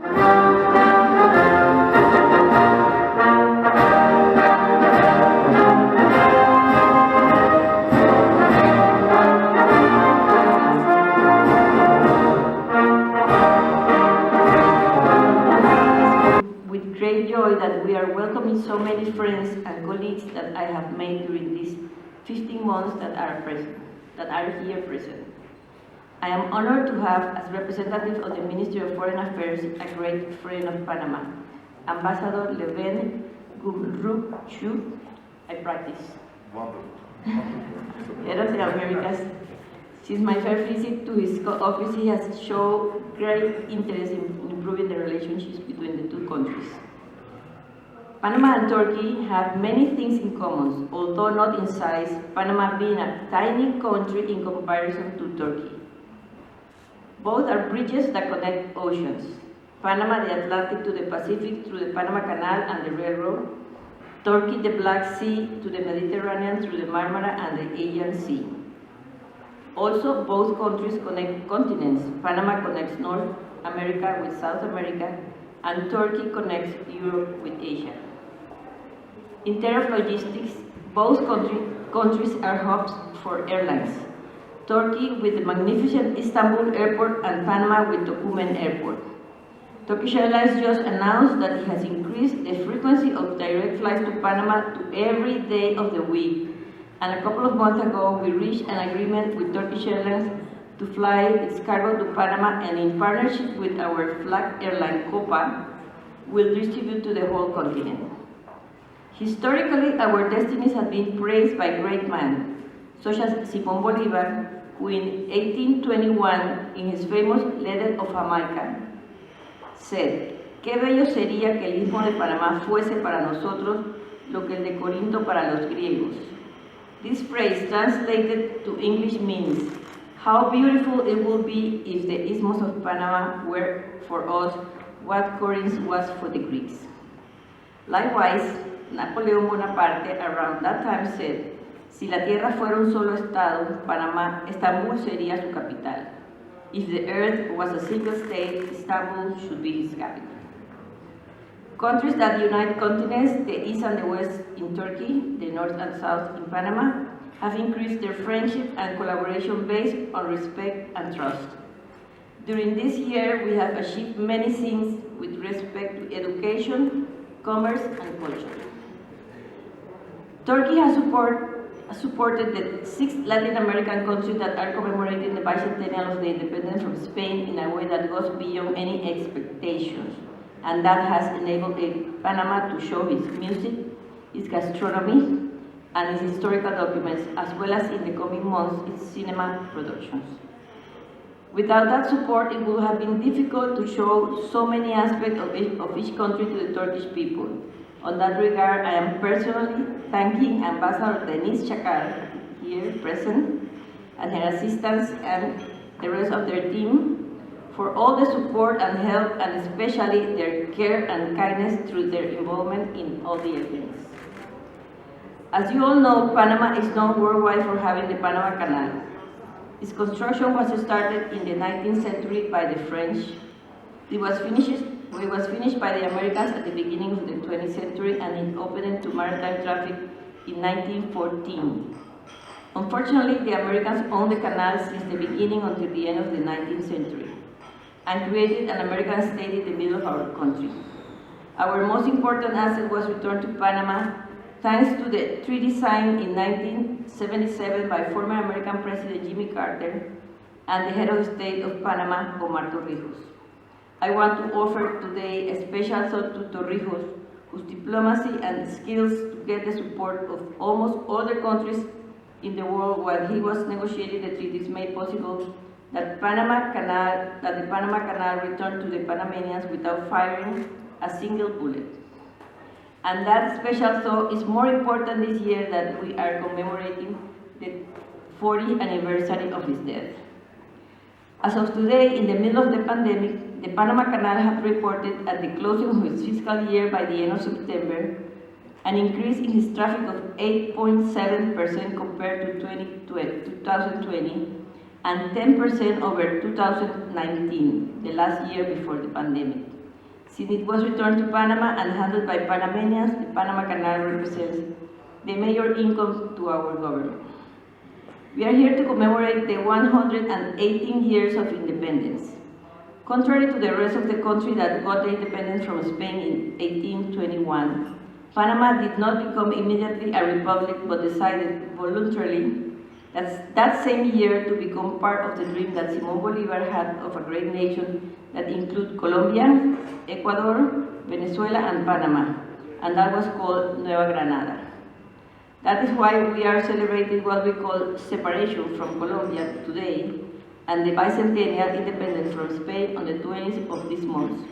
That we are welcoming so many friends and colleagues that I have made during these 15 months that are here present. I am honored to have, as representative of the Ministry of Foreign Affairs, a great friend of Panama, Ambassador Leven Gumruk. I practice. Wonderful. Head of the Americas. Since my first visit to his office, he has shown great interest in improving the relationships between the two countries. Panama and Turkey have many things in common, although not in size, Panama being a tiny country in comparison to Turkey. Both are bridges that connect oceans. Panama, the Atlantic to the Pacific through the Panama Canal and the railroad. Turkey, the Black Sea to the Mediterranean through the Marmara and the Aegean Sea. Also, both countries connect continents. Panama connects North America with South America, and Turkey connects Europe with Asia. In terms of logistics, both countries are hubs for airlines. Turkey with the magnificent Istanbul airport and Panama with Tocumen airport. Turkish Airlines just announced that it has increased the frequency of direct flights to Panama to every day of the week. And a couple of months ago, we reached an agreement with Turkish Airlines to fly its cargo to Panama, and in partnership with our flag airline, Copa, will distribute to the whole continent. Historically, our destinies have been praised by great men, such as Simón Bolívar, who in 1821, in his famous Letter of Jamaica, said, "Qué bello sería que el istmo de Panamá fuese para nosotros lo que el de Corinto para los griegos." This phrase translated to English means, "How beautiful it would be if the Isthmus of Panama were for us what Corinth was for the Greeks." Likewise, Napoleon Bonaparte around that time said, "Si la tierra fuera un solo estado, Panamá, Estambul sería su capital. If the earth was a single state, Istanbul should be its capital." Countries that unite continents, the east and the west in Turkey, the north and south in Panama, have increased their friendship and collaboration based on respect and trust. During this year, we have achieved many things with respect to education, commerce, and culture. Turkey has supported the 6 Latin American countries that are commemorating the bicentennial of the independence from Spain in a way that goes beyond any expectations, and that has enabled Panama to show its music, its gastronomy, and its historical documents, as well as in the coming months its cinema productions. Without that support, it would have been difficult to show so many aspects of each country to the Turkish people. On that regard, I am personally thanking Ambassador Denise Chakar, here present, and her assistants and the rest of their team for all the support and help, and especially their care and kindness through their involvement in all the events. As you all know, Panama is known worldwide for having the Panama Canal. Its construction was started in the 19th century by the French. It was finished by the Americans at the beginning of the 20th century, and it opened to maritime traffic in 1914. Unfortunately, the Americans owned the canal since the beginning until the end of the 19th century, and created an American state in the middle of our country. Our most important asset was returned to Panama thanks to the treaty signed in 1977 by former American President Jimmy Carter and the head of state of Panama, Omar Torrijos. I want to offer today a special thought to Torrijos, whose diplomacy and skills to get the support of almost all the countries in the world while he was negotiating the treaties made possible that the Panama Canal returned to the Panamanians without firing a single bullet. And that special thought is more important this year that we are commemorating the 40th anniversary of his death. As of today, in the middle of the pandemic, the Panama Canal had reported at the closing of its fiscal year by the end of September an increase in its traffic of 8.7% compared to 2020 and 10% over 2019, the last year before the pandemic. Since it was returned to Panama and handled by Panamanians, the Panama Canal represents the major income to our government. We are here to commemorate the 118 years of independence. Contrary to the rest of the country that got the independence from Spain in 1821, Panama did not become immediately a republic but decided voluntarily that same year to become part of the dream that Simón Bolívar had of a great nation that included Colombia, Ecuador, Venezuela, and Panama, and that was called Nueva Granada. That is why we are celebrating what we call separation from Colombia today, and the bicentennial independence from Spain on the 20th of this month.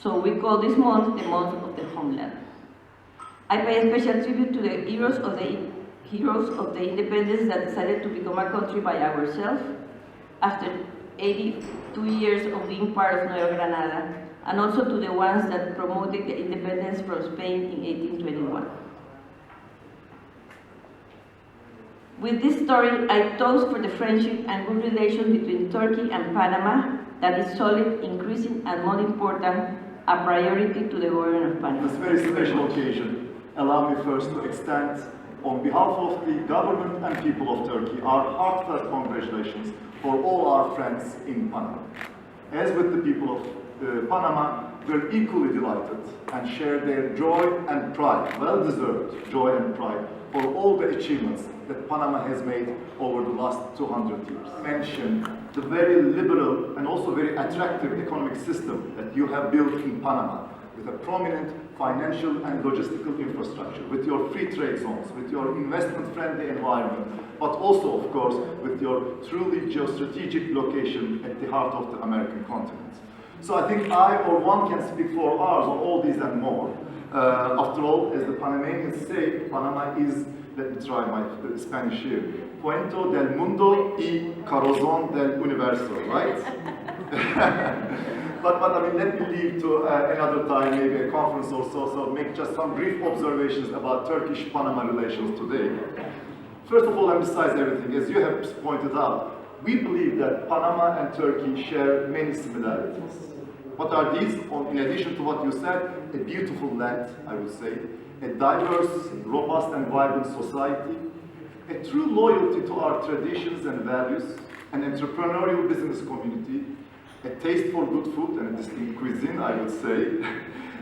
So we call this month the month of the homeland. I pay a special tribute to the heroes of the independence that decided to become a country by ourselves after 82 years of being part of Nueva Granada, and also to the ones that promoted the independence from Spain in 1821. With this story, I toast for the friendship and good relations between Turkey and Panama that is solid, increasing, and more important, a priority to the government of Panama. This very special occasion, allow me first to extend, on behalf of the government and people of Turkey, our heartfelt congratulations for all our friends in Panama. As with the people of Panama, we're equally delighted and share their joy and pride, well-deserved joy and pride, for all the achievements that Panama has made over the last 200 years. Mention the very liberal and also very attractive economic system that you have built in Panama, with a prominent financial and logistical infrastructure, with your free trade zones, with your investment-friendly environment, but also, of course, with your truly geostrategic location at the heart of the American continent. So I think I or one can speak for hours on all these and more. After all, as the Panamanians say, Panama is, let me try my Spanish here, Puente del Mundo y Corazón del Universo, right? But I mean, let me leave to another time, maybe a conference or so make just some brief observations about Turkish-Panama relations today. First of all, and besides everything, as you have pointed out, we believe that Panama and Turkey share many similarities. What are these? In addition to what you said, a beautiful land, I would say, a diverse, robust and vibrant society, a true loyalty to our traditions and values, an entrepreneurial business community, a taste for good food and a distinct cuisine, I would say.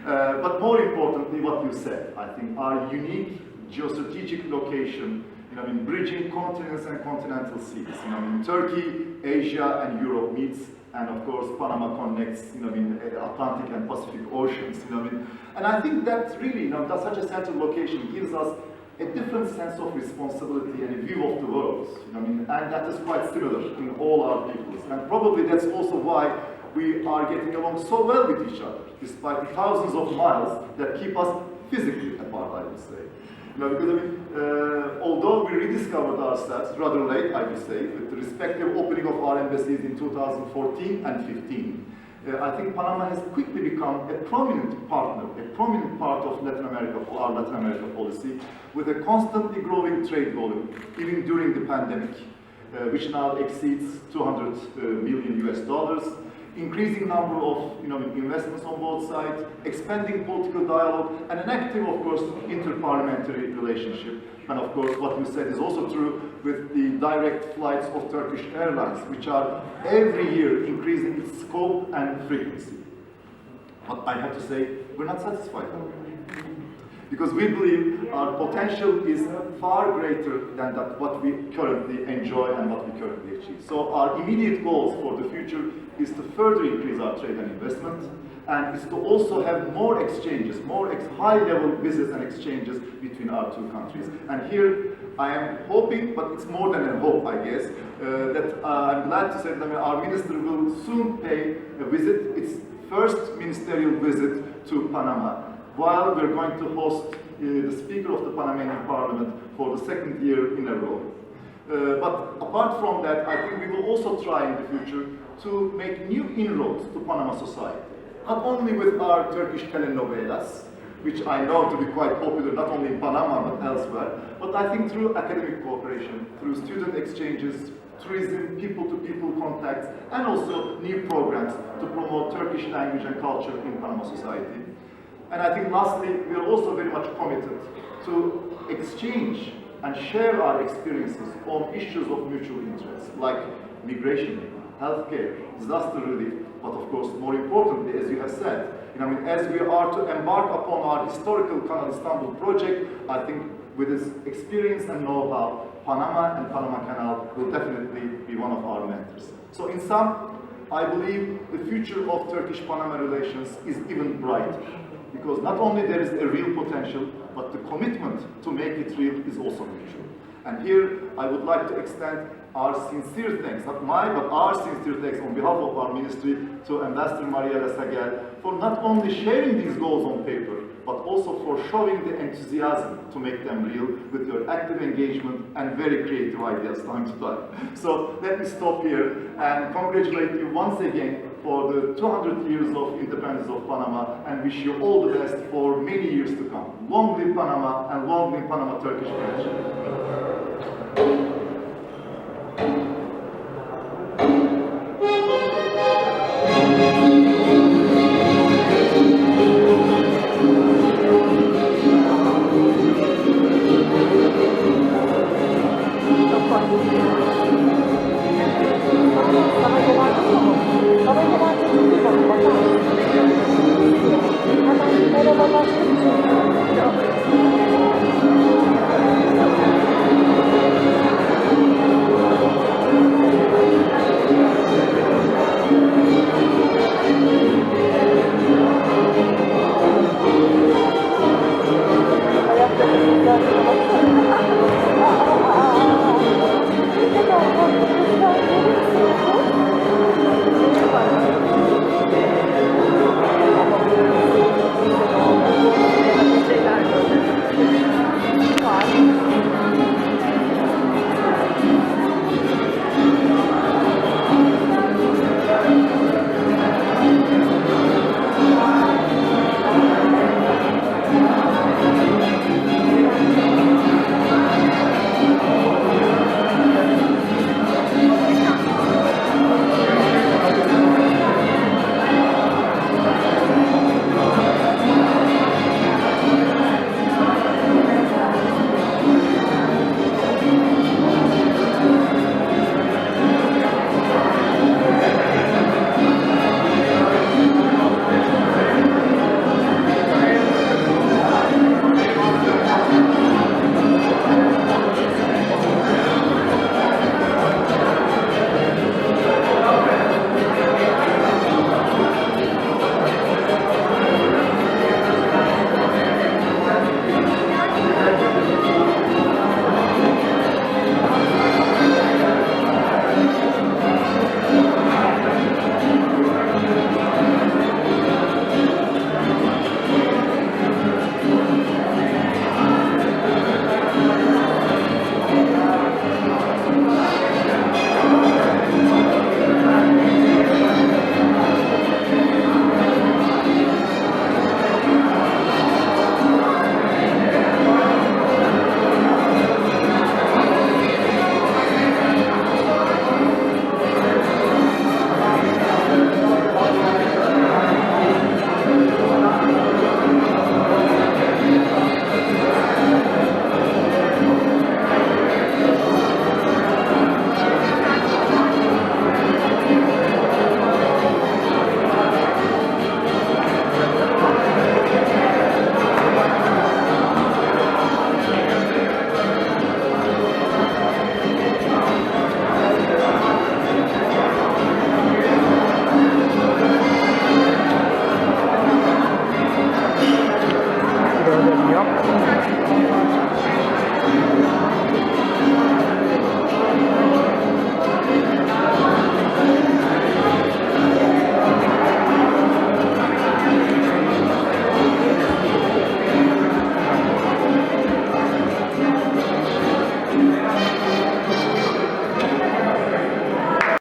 But more importantly, what you said, I think our unique geostrategic location, bridging continents and continental seas. Turkey, Asia, and Europe meets, and of course, Panama connects, Atlantic and Pacific Oceans. And I think that really, that such a central location gives us a different sense of responsibility and a view of the world. And that is quite similar in all our peoples. And probably that's also why we are getting along so well with each other, despite the thousands of miles that keep us physically apart, I would say. Because although we rediscovered ourselves rather late, I would say, with the respective opening of our embassies in 2014 and 15, I think Panama has quickly become a prominent partner, a prominent part of Latin America, our Latin America policy, with a constantly growing trade volume, even during the pandemic, which now exceeds $200 million, increasing number of investments on both sides, expanding political dialogue, and an active, of course, inter-parliamentary relationship. And of course, what you said is also true with the direct flights of Turkish Airlines, which are every year increasing its scope and frequency. But I have to say, we're not satisfied. Because we believe our potential is far greater than what we currently enjoy and what we currently achieve. So our immediate goals for the future is to further increase our trade and investment, and is to also have more exchanges, more high-level visits and exchanges between our two countries. And here I am hoping, but it's more than a hope, I guess, that I'm glad to say that our minister will soon pay a visit, its first ministerial visit to Panama, while we're going to host the Speaker of the Panamanian Parliament for the second year in a row. But apart from that, I think we will also try in the future to make new inroads to Panama society. Not only with our Turkish telenovelas, which I know to be quite popular not only in Panama but elsewhere, but I think through academic cooperation, through student exchanges, tourism, people-to-people contacts, and also new programs to promote Turkish language and culture in Panama society. And I think lastly, we are also very much committed to exchange and share our experiences on issues of mutual interest, like migration, healthcare, disaster relief, but of course, more importantly, as you have said, as we are to embark upon our historical Canal Istanbul project, I think with this experience and know-how, Panama and Panama Canal will definitely be one of our mentors. So in sum, I believe the future of Turkish-Panama relations is even brighter, because not only there is a real potential, but the commitment to make it real is also mutual. And here, I would like to extend our sincere thanks, not my, but our sincere thanks on behalf of our ministry to Ambassador Mariela Sagel for not only sharing these goals on paper, but also for showing the enthusiasm to make them real with your active engagement and very creative ideas time to time. So let me stop here and congratulate you once again for the 200 years of independence of Panama and wish you all the best for many years to come. Long live Panama and long live Panama-Turkish friendship.